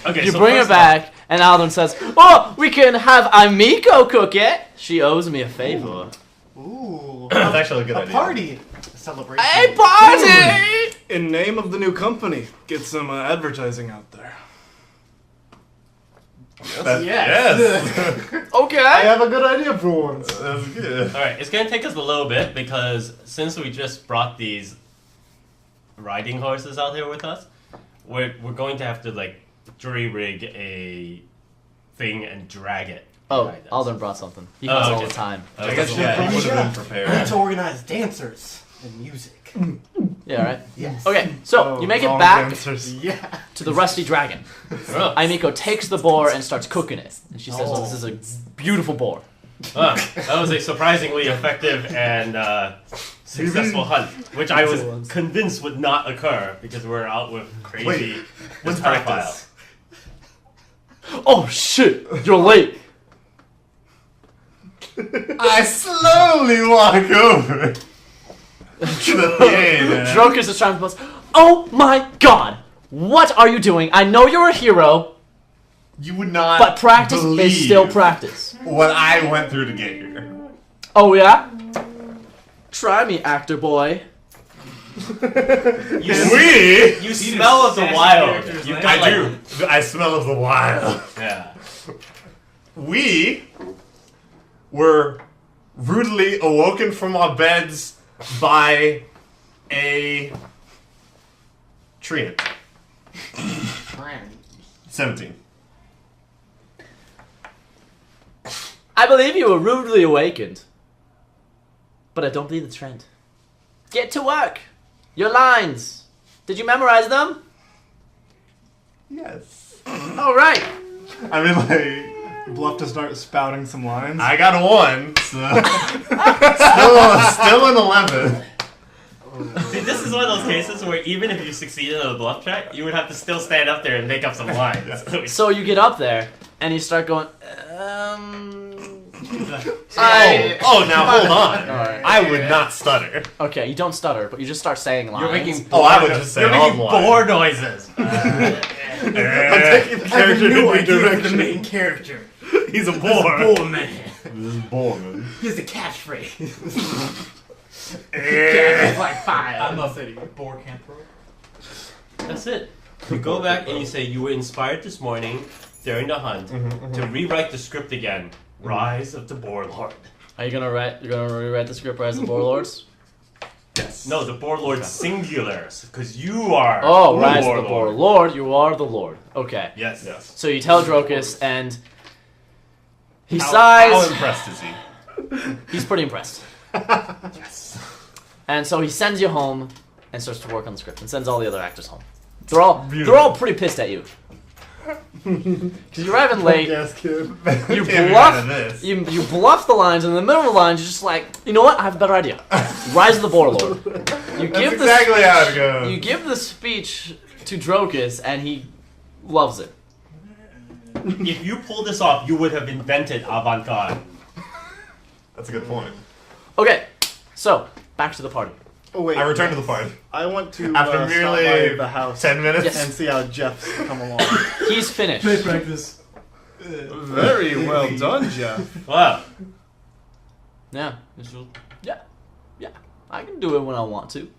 Okay, You so bring it back, and Alden says, "Oh, we can have Amiko cook it. She owes me a favor." Ooh. That's actually a good A idea. party. A celebration. Hey, party! In name of the new company, get some advertising out there. Yes. Okay. I have a good idea for once. That's good. Alright, it's gonna take us a little bit because since we just brought these riding horses out here with us, we're going to have to like jury rig a thing and drag it. Oh, behind us. Alden brought something. He Oh, comes all okay. the time. I guess so- he would have been We need prepared. to organize dancers and music. Yeah, right? Yes. Okay, so Oh, you make it wrong back dancers. Yeah. to the Rusty Dragon. Oh. Amiko takes the boar and starts cooking it. And she says, "Oh, this is a beautiful boar." That was a surprisingly effective and successful hunt, which I was convinced would not occur because we're out with crazy Wait, when's pedophile. practice? Oh shit, you're late. I slowly walk over to the theater. Drokus is trying to bust. Oh my god! What are you doing? I know you're a hero, You would not but practice believe is still practice. what I went through to get here. Oh yeah? Try me, actor boy. You smell of the wild. You've got I do. I smell of the wild. Yeah. We were rudely awoken from our beds by a treant. 17. I believe you were rudely awakened. But I don't believe the trend. Get to work! Your lines! Did you memorize them? Yes. Alright! I mean, like, Bluff to start spouting some lines. I got a 1, so still an 11. See, this is one of those cases where even if you succeeded on the bluff check, you would have to still stand up there and make up some lines. So you get up there, and you start going, Now hold on. Alright. I would not stutter. Okay, you don't stutter, but you just start saying lines. You're making I would just say you're all making the lines. boar noises. I'm taking the I have a character new in idea for the direction. main character. He's a This boar. bull man. This is boar, man. Here's the catchphrase. Eh. Like fire. I'm a boar canthrope. That's it. You go back and you say you were inspired this morning during the hunt to rewrite the script again. Rise of the Boarlord. Are you gonna write? You're gonna rewrite the script Rise of the Boarlords? Yes. No, the Boarlord singulars, because you are. Oh, the Rise of the Boarlord. Boarlord. You are the Lord. Okay. Yes. Yes. So you tell Drokus, and he How sighs. impressed is he? He's pretty impressed. Yes. And so he sends you home and starts to work on the script and sends all the other actors home. They're all pretty pissed at you. Because you're arriving late. Yes, kid. You Can't be bluff. mad at this. You bluff the lines, and in the middle of the lines, you're just like, you know what? I have a better idea. Rise of the Boarlord. You That's give exactly how it goes. You give the speech to Drokus, and he loves it. If you pull this off, you would have invented avant-garde. That's a good point. Okay, so back to the party. Oh wait, I return to the party. I want to After stop merely by the house 10 minutes. Yes. and see how Jeff's come along. He's finished. Play practice. Very well done, Jeff. Wow. Yeah. Yeah. I can do it when I want to.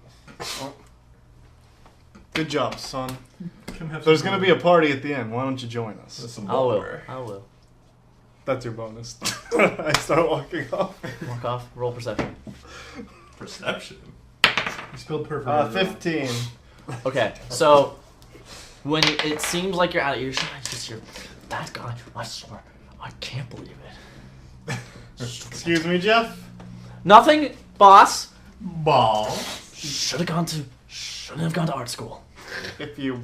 Good job, son. Come have There's some gonna be a party at the end. Why don't you join us? Some I will. boar. I will. That's your bonus. I start walking off. Walk off. Roll perception. Perception. You spilled perfect. 15. Okay, so when it seems like you're out of earshot, you just hear that guy. I swear, I can't believe it. Excuse me, Jeff? Nothing, boss. Ball. Shouldn't have gone to art school. If you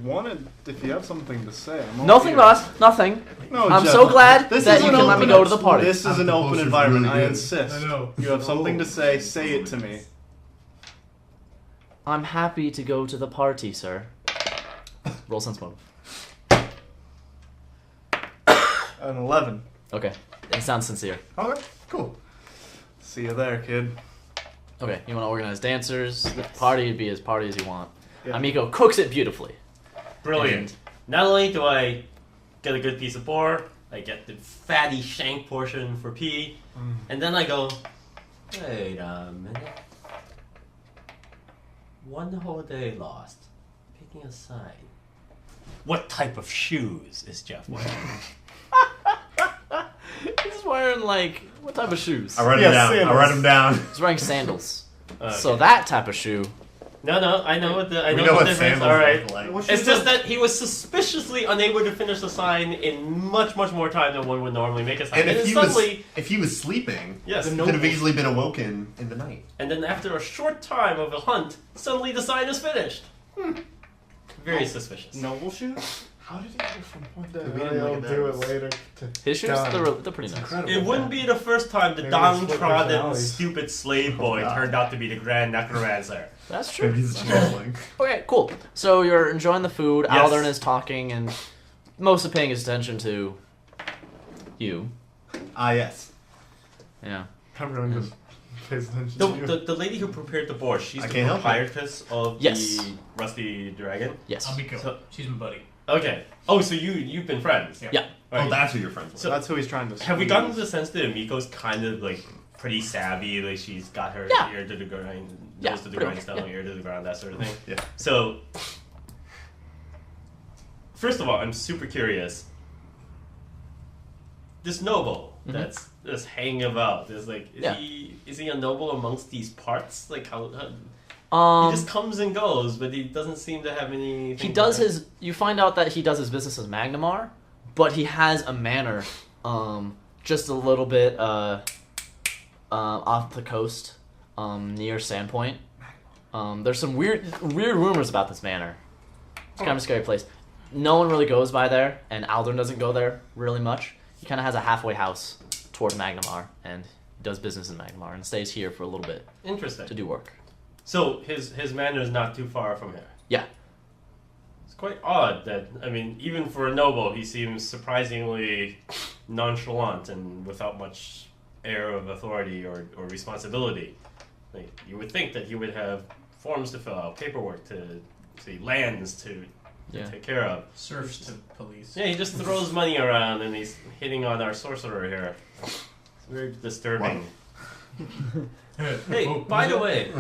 have something to say, I'm all Nothing, ears. boss. Nothing. No, I'm Jeff, so glad this that is you an can let me open- go to the party. This is an The open poster's environment. really I good. insist. I know. You have something to say it to me. I'm happy to go to the party, sir. Roll sense motive. An 11. Okay, it sounds sincere. Okay, cool. See you there, kid. Okay, you want to organize dancers. The party would be as party as you want. Yeah. Amiko cooks it beautifully. Brilliant. Not only do I get a good piece of boar. I get the fatty shank portion for P, and then I go, wait a minute. One whole day lost. Picking a side. What type of shoes is Jeff wearing? He's wearing like what type of shoes? I write him down. sandals. I write him down. He's wearing sandals. Okay. So that type of shoe. No, I know what the I We know, know what what difference. sandals All right. look like. What It's shoes just are- that he was suspiciously unable to finish the sign in much more time than one would normally make a sign. And And if then he was suddenly, sleeping, yes, he could have easily been awoken in the night. and then after a short time of a hunt, suddenly the sign is finished. Very suspicious. Noble shoes? How did he go from point to We didn't I'll look at do those. it later? His shoes, Done. they're pretty nice. Incredible. It wouldn't be the first time the Maybe it's split downtrodden, personalities. stupid slave boy God. turned out to be the grand necromancer. That's true. Maybe he's a changeling. Okay, cool. So you're enjoying the food. Yes. Aldern is talking and mostly paying attention to you. Ah, yes. Yeah. Everyone just pays attention The, to you. the lady who prepared the boar, she's I the can't help it. proprietress of Yes. the Rusty Dragon. Yes. Amiko. So- She's my buddy. Okay. Oh, so you've been friends. Yeah. Right. Oh, that's who your friends So- were. That's who he's trying to. Have we squeeze. gotten the sense that Amiko's kind of like pretty savvy? Like she's got her Yeah. ear to the grind, Yeah, nose to the pretty much, grindstone, ear to the ground, that sort of thing. Yeah. So, first of all, I'm super curious. This noble that's hanging about, is like, Yeah. is he a noble amongst these parts? Like how he just comes and goes, but he doesn't seem to have any. He does his. You find out that he does his business as Magnamar, but he has a manor, just a little bit off the coast, near Sandpoint. There's some weird rumors about this manor. It's kind of a scary place. No one really goes by there, and Aldern doesn't go there really much. He kind of has a halfway house toward Magnamar, and he does business in Magnamar and stays here for a little bit Interesting. to do work. So his manor is not too far from here. Yeah. It's quite odd that, I mean, even for a noble, he seems surprisingly nonchalant and without much air of authority or responsibility. Like, you would think that he would have forms to fill out, paperwork to see, lands to Yeah. take care of. Serfs to police. Yeah, he just throws money around and he's hitting on our sorcerer here. It's very disturbing. Hey, Oh, by who's the that? way,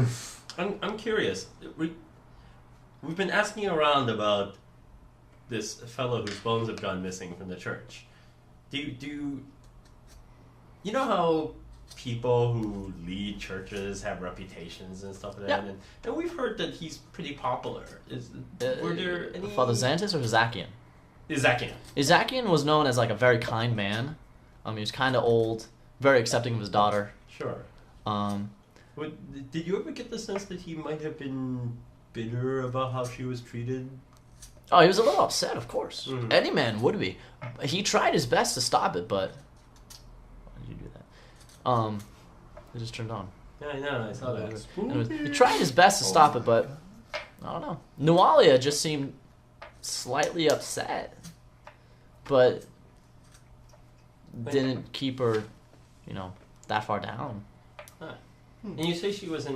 I'm curious. We've been asking around about this fellow whose bones have gone missing from the church. Do you know how people who lead churches have reputations and stuff like that? Yeah. And we've heard that he's pretty popular. Were there any? Father Xantus or Zakian? Izakian. Izakian was known as like a very kind man. He was kind of old, very accepting of his daughter. Sure. Um, Did you ever get the sense that he might have been bitter about how she was treated? oh, he was a little upset, of course. Mhm. Any man would be. He tried his best to stop it, but why did you do that? It just turned on. Yeah, I know. I saw that. Anyways, he tried his best to stop it, but I don't know. Nualia just seemed slightly upset, but didn't keep her, that far down. And you say she was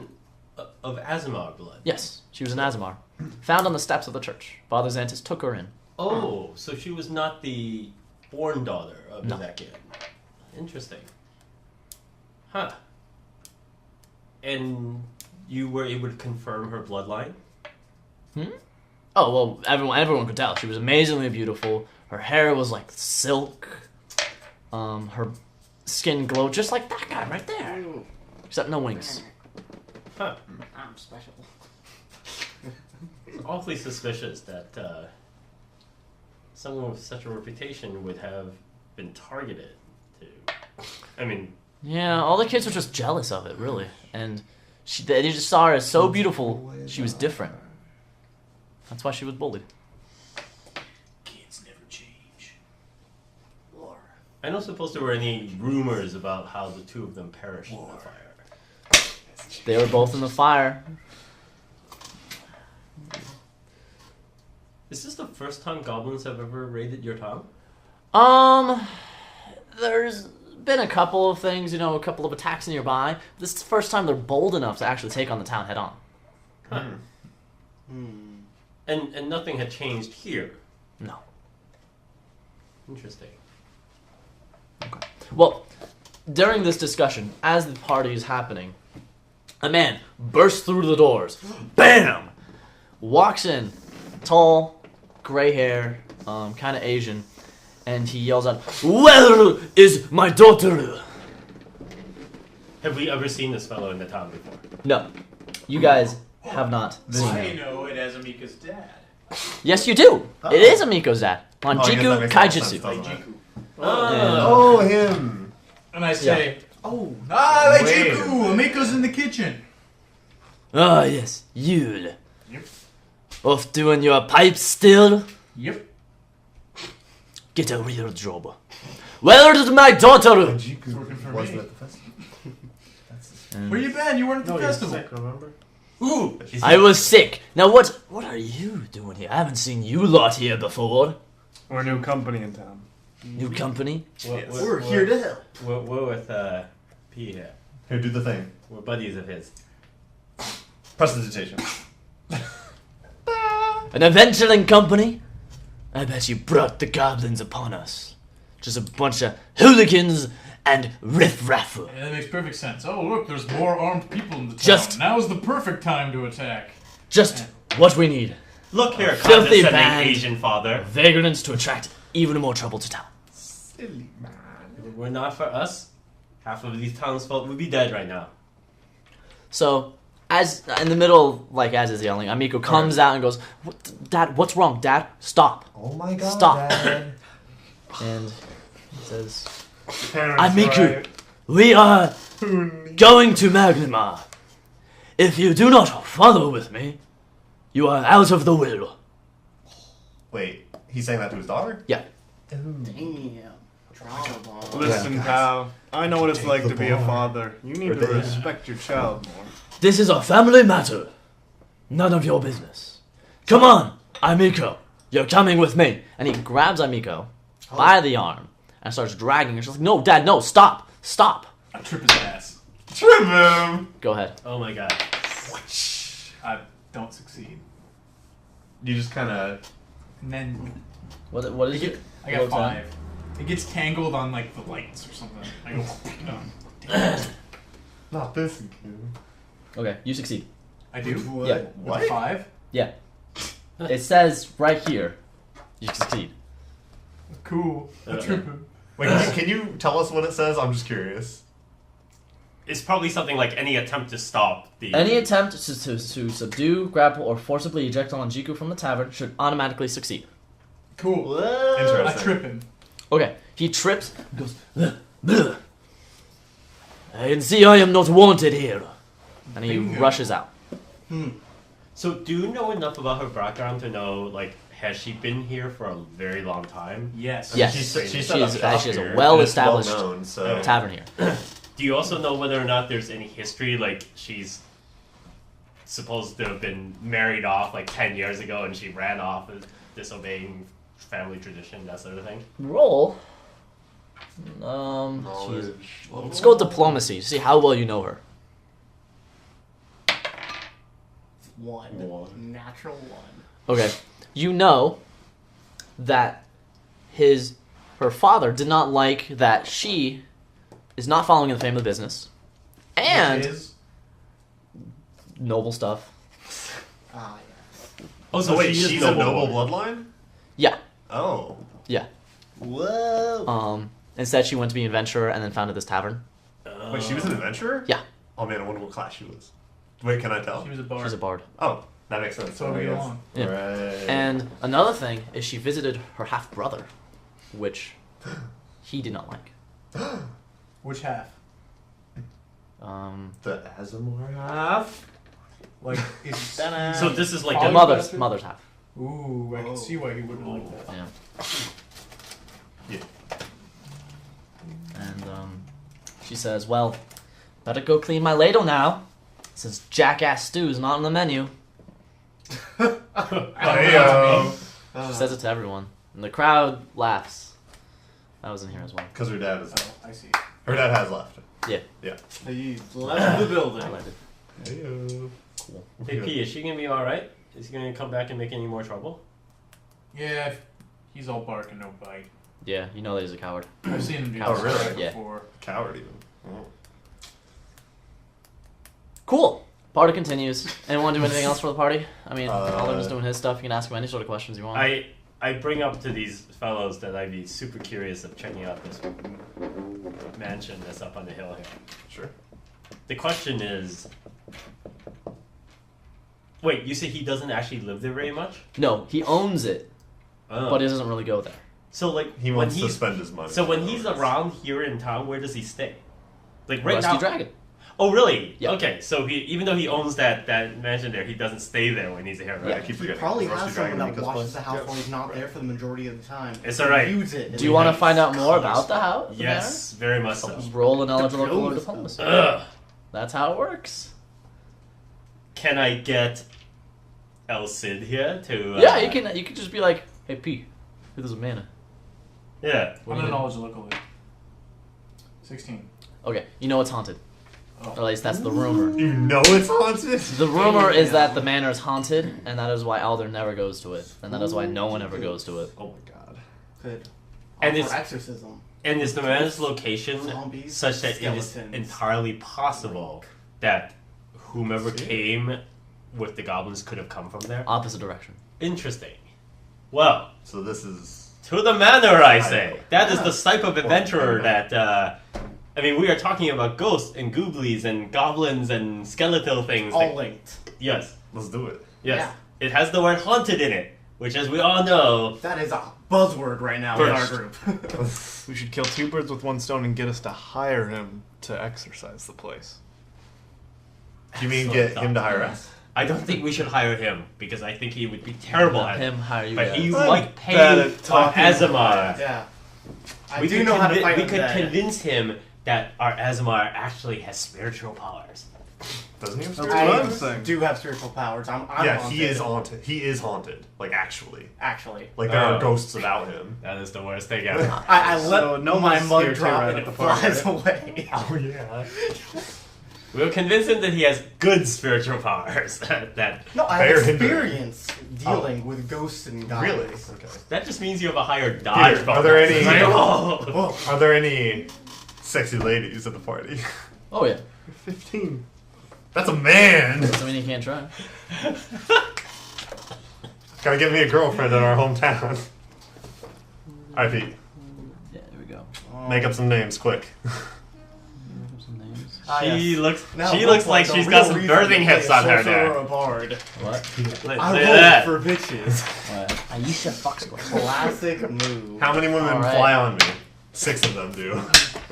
of Azimar blood. Yes, she was an Azamar, found on the steps of the church. Father Xantus took her in. Oh, so she was not the born daughter of No. Izakian. Interesting. Huh. And you were able to confirm her bloodline? Oh well, everyone could tell she was amazingly beautiful. Her hair was like silk. Her skin glowed just like that guy right there, except no wings. Huh. I'm special. It's awfully suspicious that someone with such a reputation would have been targeted to. I mean, Yeah, all the kids were just jealous of it, really, and they just saw her as so beautiful. She was different. That's why she was bullied. Kids never change. I don't suppose there were any rumors about how the two of them perished in the fire. They were both in the fire. Is this the first time goblins have ever raided your town? There's been a couple of things, a couple of attacks nearby. This is the first time they're bold enough to actually take on the town head on. Huh. And nothing had changed here. No. Interesting. Well, during this discussion, as the party is happening, a man bursts through the doors. Bam! Walks in, tall, gray hair, kind of Asian, and he yells out, "Where is my daughter?" Have we ever seen this fellow in the town before? No, you guys have not seen I him. know it as Amika's dad. Yes, you do. It is Amiko's dad. On Oh, I guess that Jiku makes a lot of Kaijutsu. sense, doesn't it? Oh. Oh, him. And I say, Oh, "Ah, Wait. Jiku, Amiko's in the kitchen." Ah, yes, Yule. Yep. Off doing your pipes still? Yep. Get a real job. Where is my daughter? It's working for Wasn't me. at the festival. Where you been? You weren't at the No, you're festival. sick, remember? Ooh. I was sick. Now what are you doing here? I haven't seen you lot here before. We're a new company in town. New company? we're here to help. We're with P here. Here, do the thing. We're buddies of his. Prestidigitation. An adventuring company? I bet you brought the goblins upon us. Just a bunch of hooligans and riffraff. Yeah, that makes perfect sense. Oh, look, there's more armed people in the town. Just- Now's the perfect time to attack. Just what we need. Look here, Filthy condescending band. Asian father. Vagrants to attract even more trouble to town. Silly man. We're not for us. Half of these townsfolk would be dead right now. So, as in the middle, like as is yelling, Amiko comes out and goes, "Dad, what's wrong? Dad, stop!" Oh my god. Stop. Dad. And he says, Parents, "Amiku, right? we are going to Magnimar. If you do not follow with me, you are out of the will." Wait, he's saying that to his daughter? Yeah. Damn. Trauma bomb. Listen, pal. I know what it's Take like the to be a ball. father. You need Or to they- respect your child more. This is a family matter. None of your business. Come on, Amiko. You're coming with me. And he grabs Amiko by the arm and starts dragging her. She's like, "No, Dad, no, stop. Stop." I trip his ass. Trim him! Go ahead. Oh my god. I don't succeed. You just kind of. And then What is it? I got 5. It gets tangled on like the lights or something. I go, no. Damn it. Not this again. Okay, you succeed. I do? Yeah. What? With 5? Yeah. It says right here, you succeed. Cool. I trip him. Wait, can you tell us what it says? I'm just curious. It's probably something like any attempt to stop the. Any attempt to subdue, grapple, or forcibly eject on Jiku from the tavern should automatically succeed. Cool. Interesting. I trip him. Okay, he trips, goes, "Ugh, ugh. I can see I am not wanted here." And he Bingo. rushes out. So, do you know enough about her background to know, like, has she been here for a very long time? Yes. Yes. She set She up is- shop she is a here, and well-established it's well-known, so. Tavern here. Do you also know whether or not there's any history, like, she's supposed to have been married off, like, 10 years ago and she ran off disobeying family tradition, that sort of thing? Roll. Knowledge. Let's go with diplomacy. See how well you know her. 1. Natural 1. Okay, you know that her father did not like that she is not following in the family business, Which and is noble stuff. Ah, yes. Oh, So wait, she is she's a noble bloodline? Yeah, Oh. yeah. Whoa. Instead, she went to be an adventurer and then founded this tavern. Wait, she was an adventurer? Yeah. Oh man, I wonder what class she was. Wait, can I tell? she was a bard. She's a bard. Oh, that makes sense. So we I get guess. along. Yeah. Right. And another thing is she visited her half brother, which he did not like. Which half? The Azamor half? Like, it's... So this is like Oh, a Mother's half. Ooh, I can see why he wouldn't like that. Yeah. Yeah. And she says, "Well, better go clean my ladle now, since jackass stew's not on the menu." Hey-o. She says it to everyone, and the crowd laughs. I was in here as well. Because her dad is. Oh, I see. Her dad has left. Yeah. Yeah. He left the building. I liked it. Hey-o. Cool. Hey, P, is she gonna be alright? Is he gonna come back and make any more trouble? Yeah, he's all bark and no bite. Yeah, you know that he's a coward. I've seen him do Oh, this really? Yeah. before. Coward even. Oh. Cool. Party continues. Anyone do anything else for the party? I mean, Alden's Uh, doing his stuff. You can ask him any sort of questions you want. I bring up to these fellows that I'd be super curious of checking out this mansion that's up on the hill here. Sure. The question is, wait, you say he doesn't actually live there very much? No, he owns it, Oh. but he doesn't really go there. So like He when wants to he's spend his money. so when in he's other words. around here in town, where does he stay? Like right Rusty now. Dragon. Oh really? Yeah. Okay, so he even though he owns that mansion there, he doesn't stay there when he's here, right? Yeah, I keep He forgetting. probably Rusty has someone Dragon that Nico's watches place. the house Yeah. while he's not there for the majority of the time. It's alright. Use it. Do you want to nice find out more colors. about the house? Yes, very much so. Roll an eligible Diplomacy. or diplomacy. Ugh. That's how it works. Can I get El Cid here to? Yeah, you can. You can just be like, "Hey, P, who's a mana?" Yeah. What I'm do in you knowledge locally. 16. Okay, you know it's haunted. Oh. Or at least that's the rumor. You know it's haunted. The rumor is that the manor is haunted, and that is why Alder never goes to it, and that is why no one ever goes to it. Oh my god. Could And offer it's- exorcism. And is the man's location Zombies, such that it is skeletons. entirely possible that whomever came with the goblins could have come from there? Opposite direction. Interesting. Well, So this is. to the manor, I I say. know. That is the type of adventurer Well, that, I mean, we are talking about ghosts and gooblies and goblins and skeletal things. All linked. Yes, Let's do it. yes. It has the word haunted in it, which, as we all know, That is a buzzword right now with our First. group. We should kill two birds with one stone and get us to hire him to exercise the place. You mean So get dumb. him to hire us? I don't think we should hire him because I think he would be terrible Not at it. him hire you But guys. he I'm might pay bad at for talking. Azamar. Yeah. I We do could know how to convi- fight We with could that. convince him that our Azamar actually has spiritual powers. Doesn't he have That's spiritual what I'm powers? saying. do have spiritual powers. I'm Yeah, haunted, he is haunted. He is haunted. Like actually. actually. Like there Oh. are ghosts about him. That is the worst thing ever. I let So no my one's mug here to drop ride and at it the party, flies right? away. Oh yeah. We'll convince him that he has good spiritual powers. that No, I Bear have hinder. experience dealing with ghosts and gods. Really? Okay. that just means you have a higher dodge Here, bonus. are there any- It's like, oh. Oh, Are there any sexy ladies at the party? Oh yeah. 15. That's a man. Doesn't mean you can't try. Gotta get me a girlfriend in our hometown. Alright, Pete. Yeah, there we go. Make up some names, quick. Some names. She looks. Now She it looks like the she's real got some reason birthing to hips play a on her sorcerer or there. a bard. What? Look I at roll that. for bitches. What? Aisha fucks Classic move. How many women Alright. fly on me? 6 of them do.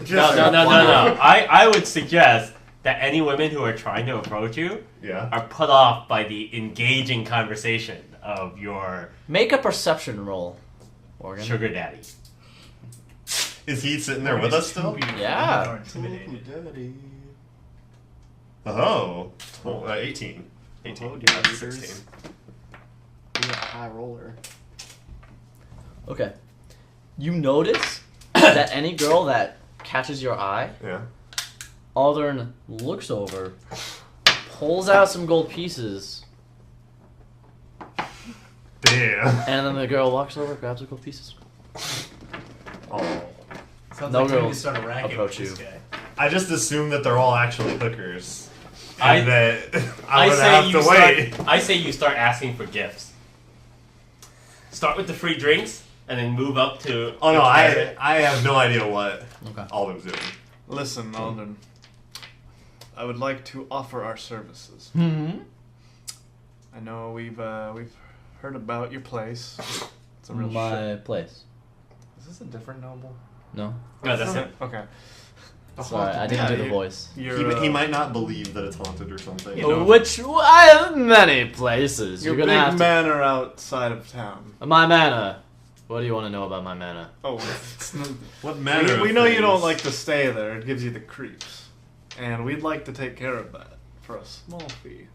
No. I would suggest that any women who are trying to approach you Yeah. are put off by the engaging conversation of your Make a perception roll, Morgan. sugar daddy. Is he sitting there with us still? Yeah. Or intimidated. Daddy. Oh. 18. 18. Oh, Yeah, that's leaders. 16. Be a high roller. Okay. You notice that any girl that catches your eye, Yeah. Aldern looks over, pulls out some gold pieces, Damn. and then the girl walks over, grabs the gold pieces. Oh. Sounds No like time girls to start a racket approach with this you. guy. I just assume that they're all actually hookers. I- And that I I'm gonna say have you to wait. start. I say you start asking for gifts. Start with the free drinks, and then move up to. Oh no, the I carrot. have no idea what Okay. Alden's doing. Listen, Alden. I would like to offer our services. Mm-hmm. I know we've heard about your place. It's a real shit. My place. Is this a different noble? No. No, that's it. Okay. Sorry, I didn't Yeah, do the you- voice. You're, He might not believe that it's haunted or something. You know. Which I have many places. your You're big gonna have manor outside of town. to. My mana. What do you want to know about my mana? Oh, it's not, What manner we of know you things? don't like to stay there. It gives you the creeps, and we'd like to take care of that for a small fee.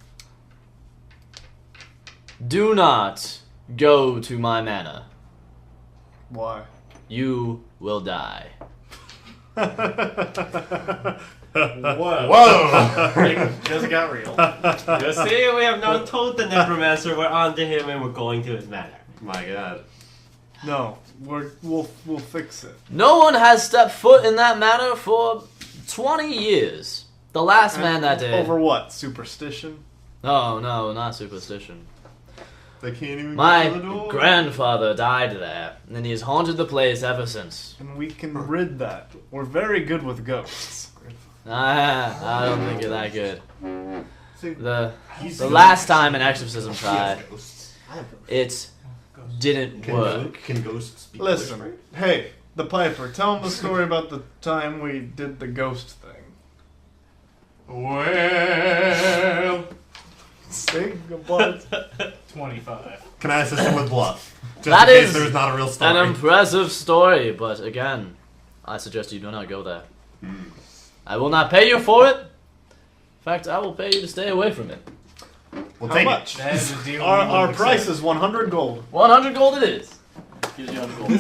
Do not go to my mana. Why? You will die. Whoa! Just got real. You see, we have now told the necromancer we're on to him and we're going to his manor. My God. No, we'll fix it. No one has stepped foot in that manor for 20 years. The last man that did. Over what? Superstition? Oh, no, not superstition. They can't even My get to the door. grandfather died there, and he has haunted the place ever since. And we can rid that. We're very good with ghosts. I don't think you're that good. See, The He's last time an exorcism tried, Ghosts. I have it didn't work. Can ghosts speak? Listen, hey, the Piper, tell him the story about the time we did the ghost thing. Well, Think about 25. Can I assist him with bluff? Just That in case is there's not a real An story. impressive story, but again, I suggest you do not go there. Hmm. I will not pay you for it. In fact, I will pay you to stay away from it. We'll how take much. That is a deal. Our price is 100 gold. 100 gold it is. Gives you 100 gold.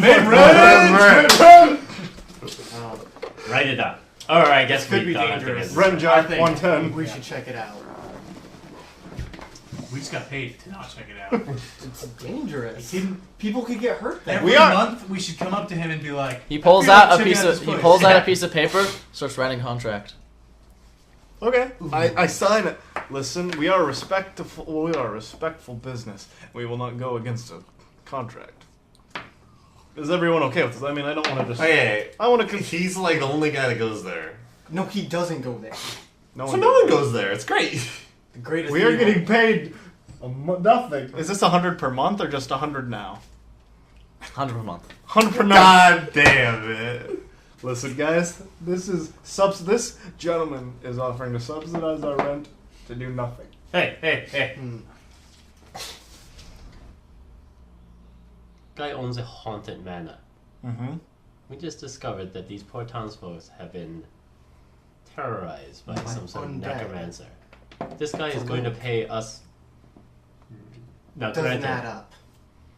write it down. Or I guess Could we be don't have to dangerous. get- I Renjack think 110. we should check it out. We just got paid to not check it out. It's dangerous. People could get hurt there. Every We are- month, we should come up to him and be like, He pulls I feel like out a checking piece out of this he place. pulls out a piece of paper, starts writing contract. Okay, I sign it. Listen, we are a respectful business. We will not go against a contract. Is everyone okay with this? I mean, I don't want to just. Hey, I want to. he's like the only guy that goes there. No, he doesn't go there. No So one. no one goes there. It's great. The greatest. We are evil. getting paid nothing. Is this 100 per month or just 100 now? 100 per month. 100 per month. God damn it. Listen, guys, this gentleman is offering to subsidize our rent to do nothing. Hey. Hmm. Guy owns a haunted manor. Mm-hmm. We just discovered that these poor townsfolk have been terrorized by By some sort of undead. necromancer. This guy is For going to gold. pay us. Now, Doesn't add granted, up.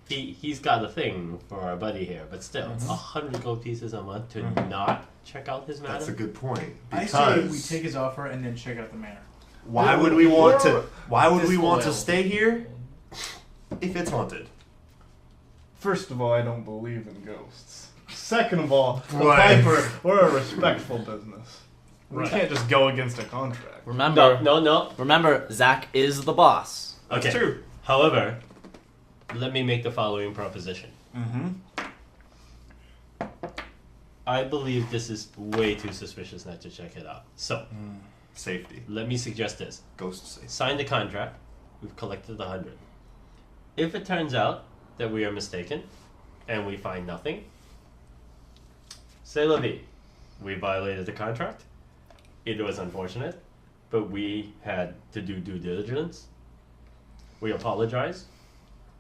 he's got a thing for our buddy here, but still, 100 gold pieces a month to not check out his manor. That's a good point. I Because say we take his offer and then check out the manor. why would we want to? Why would we want to Disloyal. stay here if it's haunted? First of all, I don't believe in ghosts. Second of all, the Right. Piper, we're a respectful business. We Right. can't just go against a contract. Remember, No. remember, Zach is the boss. Okay. That's true. However, let me make the following proposition. Mm-hmm. I believe this is way too suspicious not to check it out. So, Safety. let me suggest this. Ghost safe. Sign the contract. We've collected the 100. If it turns out that we are mistaken and we find nothing, say la vie. We violated the contract. It was unfortunate, but we had to do due diligence. We apologize.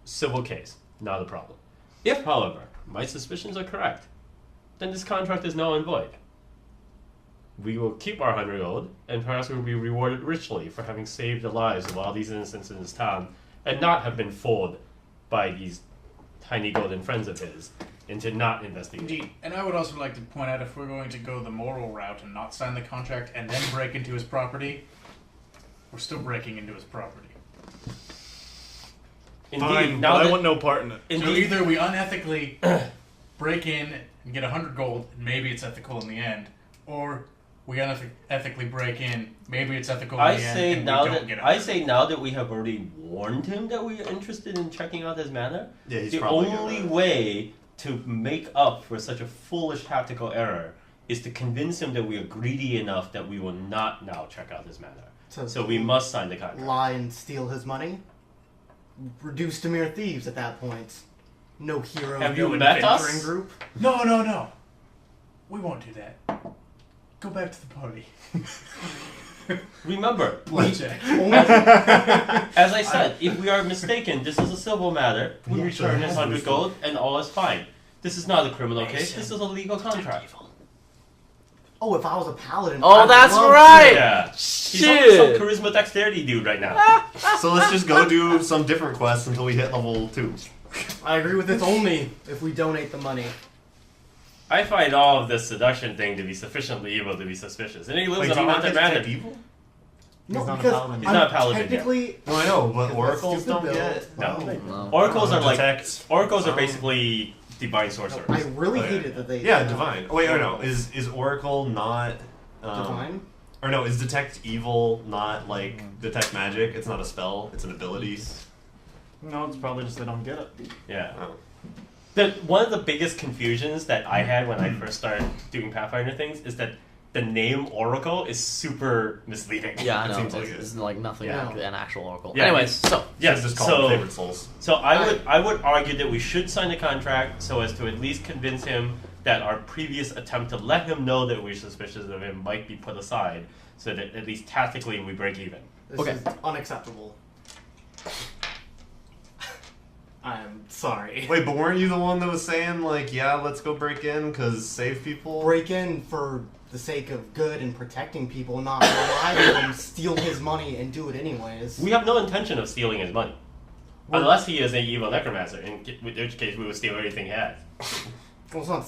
Civil case, not a problem. If, however, my suspicions are correct, then this contract is null and void. We will keep our 100 gold, and perhaps we will be rewarded richly for having saved the lives of all these innocents in this town, and not have been fooled by these tiny golden friends of his into not investigating. Indeed. And I would also like to point out if we're going to go the moral route and not sign the contract and then break into his property, we're still breaking into his property. Indeed, Fine, now but I that, want no part in it. So indeed, either we unethically break in and get 100 gold, and maybe it's ethical in the end, or we unethically break in, maybe it's ethical in I the end, say and now we don't that get 100. we have already warned him that we are interested in checking out his manor, Yeah, he's the probably only gonna- way to make up for such a foolish tactical error is to convince him that we are greedy enough that we will not now check out his manor. So we must sign the contract. Lie and steal his money. Reduced to mere thieves at that point. No hero, Have no you met adventuring us? group. No. We won't do that. Go back to the party. Remember, Blackjack. as I said, if we are mistaken, this is a civil matter. We Yeah, return sure. his 100 gold, and all is fine. This is not a criminal case. This is a legal contract. Oh, if I was a paladin. Oh, I'd that's love right. Yeah. He's some Shit. charisma dexterity dude right now. So let's just go do some different quests until we hit level 2. to. I agree with this only if we donate the money. I find all of this seduction thing to be sufficiently evil to be suspicious. And he lives Wait, in do a you not haunted get to manor. take evil? No, He's not a because paladin. He's I'm not a paladin yet. technically. No, I know, but Because oracles stupid don't bill. get. No. No. Oracles are like detect. oracles are basically divine sorcerers. I really Oh, yeah. hated that they. Yeah, divine. Oh, wait, no. Is oracle not Divine. Or no, is detect evil not like detect magic? It's not a spell. It's an ability. No, it's probably just they don't get it. Yeah. Oh. One of the biggest confusions that I had when I first started doing Pathfinder things is that the name Oracle is super misleading. Yeah, I It know. seems like It's it. like nothing Yeah. like an actual oracle. Yeah, Anyways, so Yes, Just call them so favorite souls. so I would argue that we should sign a contract so as to at least convince him that our previous attempt to let him know that we're suspicious of him might be put aside, so that at least tactically we break even. This Okay. is unacceptable. I'm sorry. Wait, but weren't you the one that was saying like, yeah, let's go break in because save people? Break in for the sake of good and protecting people, not rely on them, steal his money, and do it anyways. We have no intention of stealing his money, unless he is an evil necromancer, in which case we would steal everything he has. Well, it's not.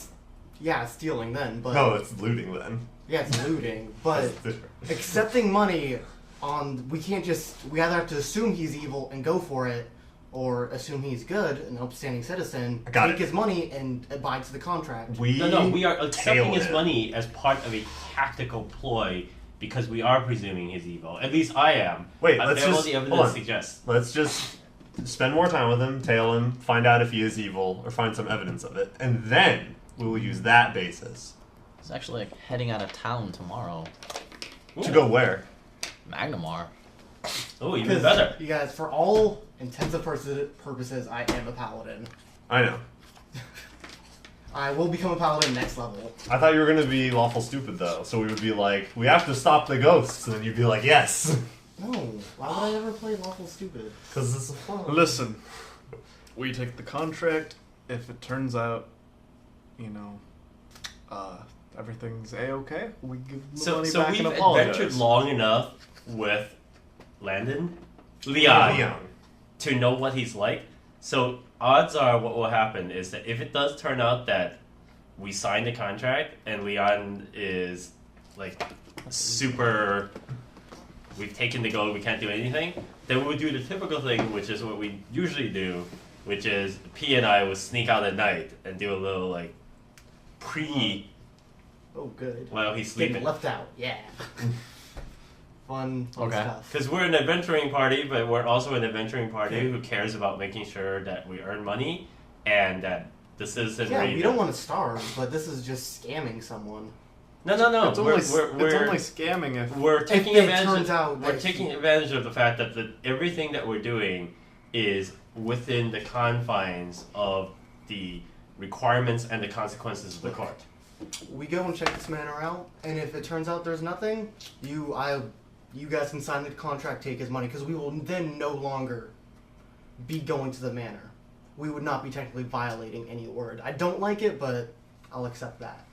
Yeah, it's stealing then, but No, it's looting then. yeah, it's looting. But That's different. accepting money on we can't just we either have to assume he's evil and go for it, or assume he's good, an upstanding citizen, Got take it. his money and abide to the contract. No, we are accepting tail his it. money as part of a tactical ploy because we are presuming he's evil. At least I am. Wait, But let's all just- the hold evidence on. suggests. Let's just spend more time with him, tail him, find out if he is evil, or find some evidence of it, and then we will use that basis it's actually like heading out of town tomorrow. to go where. Magnamar. Oh, even Because, better. you guys, for all intents and purposes, I am a paladin. I know. I will become a paladin next level. I thought you were gonna be lawful stupid though, so we would be like, we have to stop the ghosts, and then you'd be like, yes, No, why would I ever play lawful stupid? because this is fun. Listen, we take the contract. If it turns out, you know, everything's a-okay, we give the So money so back we've and apologize. adventured long enough with Leon, Leon. to know what he's like. So odds are what will happen is that if it does turn out that we sign the contract and Leon is like super, we've taken the goal, we can't do anything, then we'll do the typical thing, which is what we usually do, which is P and I will sneak out at night and do a little like pre Oh, good. while he's Getting sleeping. left out, yeah. fun Okay. stuff. Because we're an adventuring party, but we're also an adventuring party Okay. who cares about making sure that we earn money and that the citizenry. Yeah, we don't want to starve, but this is just scamming someone. No. It's only, We're it's only we're, scamming if we're taking it advantage. turns out We're that taking he- advantage of the fact that everything that we're doing is within the confines of the requirements and the consequences of the court. We go and check this manor out, and if it turns out there's nothing, you guys can sign the contract, take his money, because we will then no longer be going to the manor. We would not be technically violating any word. I don't like it, but I'll accept that.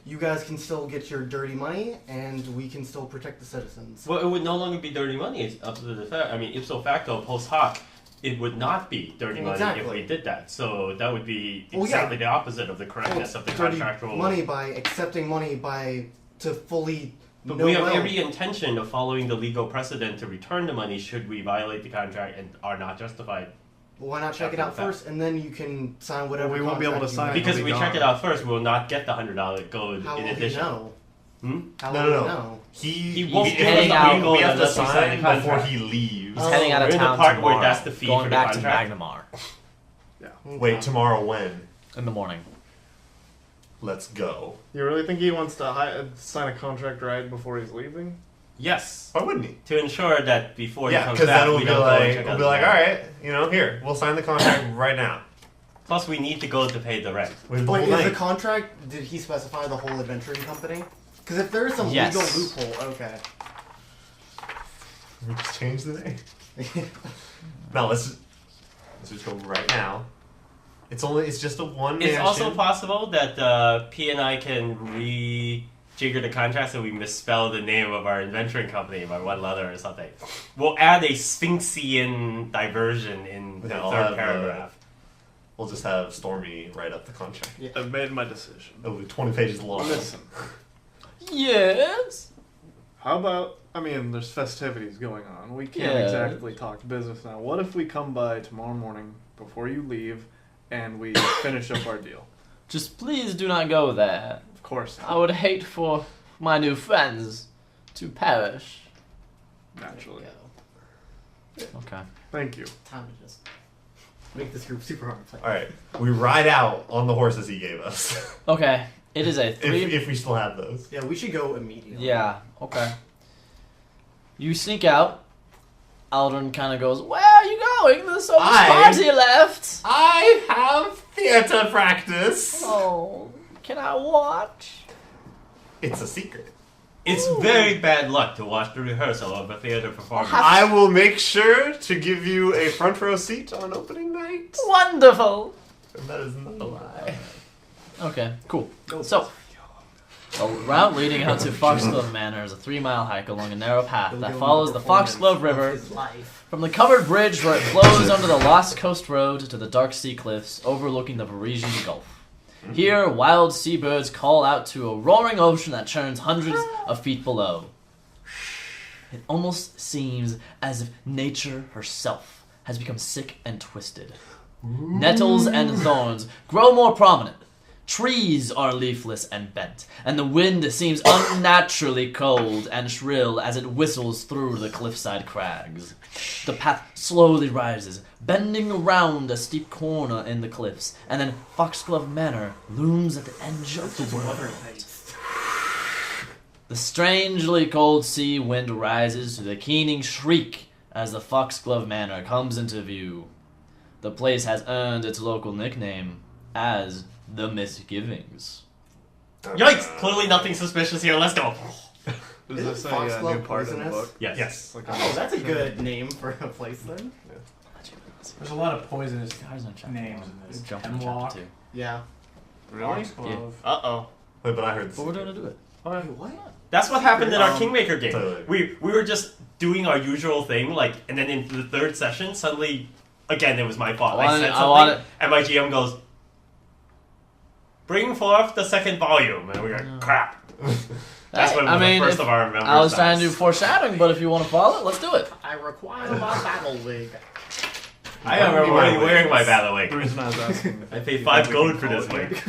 You guys can still get your dirty money, and we can still protect the citizens. Well, it would no longer be dirty money. It's up to the fact. I mean, ipso facto, post hoc, it would not be dirty money if Exactly. we did that. So that would be Well, yeah. exactly the opposite of the correctness of the Dirty contractual. money by accepting money by to fully. But know we have well. every intention of following the legal precedent to return the money should we violate the contract and are not justified. Why not check it out After the fact. first, and then you can sign whatever. we won't be able to contract you sign want. Because It'll if be we check it gone. out first, we will not get the $100 gold How in will addition. he know? Hmm? How No, will no, he no. know? He won't we, give us the we, gold we have to unless we sign sign the contract. before he leaves. Oh. He's heading out of we're in the town part where tomorrow. that's the fee going for the back contract. to Magnamar Okay. Wait, tomorrow when? in the morning. Let's go. You really think he wants to sign a contract right before he's leaving? Yes. Why wouldn't he? To ensure that before he Yeah, comes because back, then we'll we be don't go and like, check all out the right, you know, here, we'll sign the contract right now. Plus, we need to go to pay the rent. We have the Wait, whole is the night. contract? Did he specify the whole adventuring company? Because if there is some Yes. legal loophole, okay. We just change the name. No, let's just go right now. It's just a one It's mansion. also possible that P and I can rejigger the contract so we misspell the name of our adventuring company by one letter or something. We'll add a Sphinxian diversion in the Yeah, I'll third have, paragraph. We'll just have Stormy write up the contract. I've made my decision. It'll be 20 pages long. Listen, Yes. How about? I mean, there's festivities going on. We can't Yeah. exactly talk business now. What if we come by tomorrow morning before you leave, and we finish up our deal? Just please do not go there. Of course. I would hate for my new friends to perish. Naturally. Okay. Thank you. Time to just make this group super hard to play. All right, we ride out on the horses he gave us. Okay. It is a 3. if we still have those. Yeah, we should go immediately. Yeah. Okay. You sneak out. Aldrin kind of goes, "Where are you going? There's so much party left." I have theater practice. Oh, can I watch? It's a secret. It's very bad luck to watch the rehearsal of a theater performance. I will make sure to give you a front row seat on opening night. Wonderful. And that is not a lie. Okay, cool. So, the route leading out to Foxglove Manor is a 3-mile hike along a narrow path that follows the Foxglove River from the covered bridge where it flows under the Lost Coast Road to the Dark Sea Cliffs overlooking the Parisian Gulf. Here, wild seabirds call out to a roaring ocean that churns hundreds of feet below. It almost seems as if nature herself has become sick and twisted. Nettles and thorns grow more prominent. Trees are leafless and bent, and the wind seems unnaturally cold and shrill as it whistles through the cliffside crags. The path slowly rises, bending around a steep corner in the cliffs, and then Foxglove Manor looms at the edge of the world. The strangely cold sea wind rises to the keening shriek as the Foxglove Manor comes into view. The place has earned its local nickname as the Misgivings. Yikes! Clearly nothing suspicious here. Let's go. Is Isn't this a Foxglove new part of the poisonous? book? Yes. Yes. Like Oh, that's a good name for a place then. There's a lot of poisonous Guys on chapter names one. in this. Jump to Hemlock, chapter 2. Yeah. Really? Foxglove. Uh-oh. Wait, but I heard. But we're gonna do it. Wait, what? That's what happened in our Kingmaker game. Totally. We were just doing our usual thing, like, and then in the third session, suddenly, again, it was my fault. I said something, and my GM goes, "Bring forth the second volume," and we were like, "Crap." That's when the first of our members I was trying to do dies. foreshadowing, but if you want to follow it, let's do it. I require my battle wig. I am already wearing my battle The wig. reason I was asking. I paid 5 gold for this wig.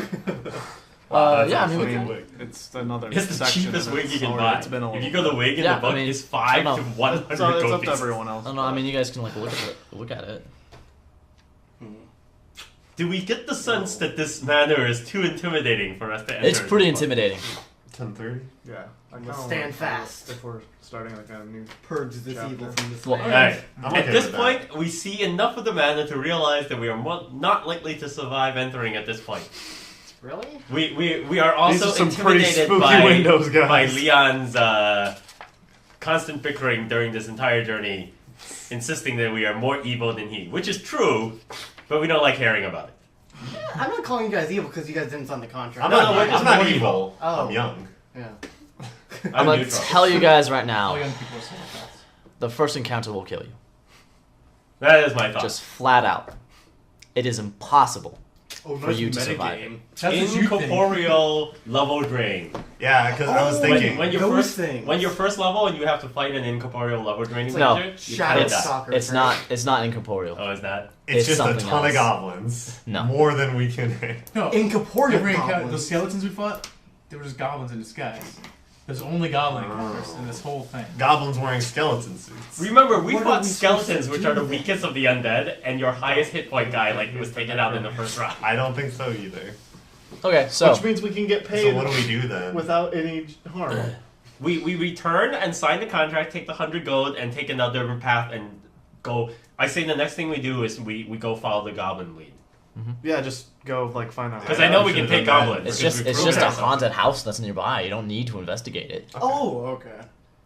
Yeah, I mean, we Clean can. wig. It's another. It's the section cheapest and wig you can already- buy. It's been a If little you go the wig in Yeah, the book, I mean, it's 5 I to don't know. 100 It's gold up to pieces. everyone else. I don't know. I mean, you guys can like look at it. Do we get the sense that this manor is too intimidating for us to enter? It's pretty this book? intimidating. 10:30. Yeah. I Let's kinda stand wanna- fast. If we're starting like a new. Purge this Chapter. evil from this Well, land. Alright. I'm At okay this with point, we see enough of the manor to realize that we are not likely to survive entering at this point. Really? We are also These are some pretty intimidated spooky by, windows, guys. by Leon's constant bickering during this entire journey, insisting that we are more evil than he, which is true, but we don't like hearing about it. I'm not calling you guys evil because you guys didn't sign the contract. I'm No, not, we're just I'm not more evil. Oh. I'm young. Yeah. I'm gonna neutral. tell you guys right All now, young people are psychopaths. the first encounter will kill you. That is my thought. Just flat out. It is impossible Oh, for you to survive. That's what you think. Incorporeal level drain. Yeah, because I was Oh, thinking. When you're Those first things. when you're first level and you have to fight an incorporeal level draining No. creature, you Shadow kinda die. Stalker. It's not incorporeal. Oh, is that? it's it's just a something ton else. of goblins. No. More than we can handle. No, Incorporeal every encounter, goblins. those skeletons we fought, they were just goblins in disguise. There's only goblin encounters in this whole thing. Goblins wearing skeleton suits. Remember, we What are fought we supposed skeletons, to which do are the then? weakest of the undead, and your highest hit point guy was taken out in the first round. I don't think so either. Okay, so Which means we can get So paid what do we do then? without any harm. We return and sign the contract, take the 100 gold, and take another path and go. I say the next thing we do is we go follow the goblin lead. Yeah, just go like find out. Because I know we can should've take done that. goblins. it's because just we it's proved just a ourselves. haunted house that's nearby. You don't need to investigate it. Oh, okay.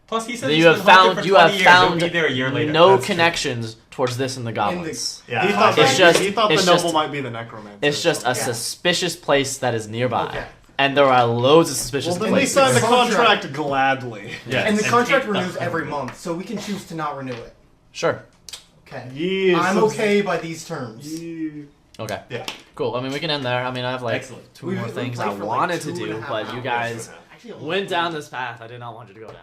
Plus, he said You he's have been haunted found for you 20 have years. He'll found be there a year later. no That's true. connections towards this and the goblins. Yeah, He thought, It's just- he thought the it's noble just- might be the necromancer. It's just a Yeah. suspicious place that is nearby, Okay. and there are loads of suspicious Well, then we places. signed the Contract. contract gladly. Yes, And the contract take the renews every 100. month, so we can choose to not renew it. Sure. Okay. Yes. I'm okay by these terms. Yeah. Okay. Yeah. Cool. I mean, we can end there. I mean, I have like Excellent. 2 We- more we things played I for, like, wanted to 2.5 do, but you hours. guys Actually, went down this path I did not want you to go down.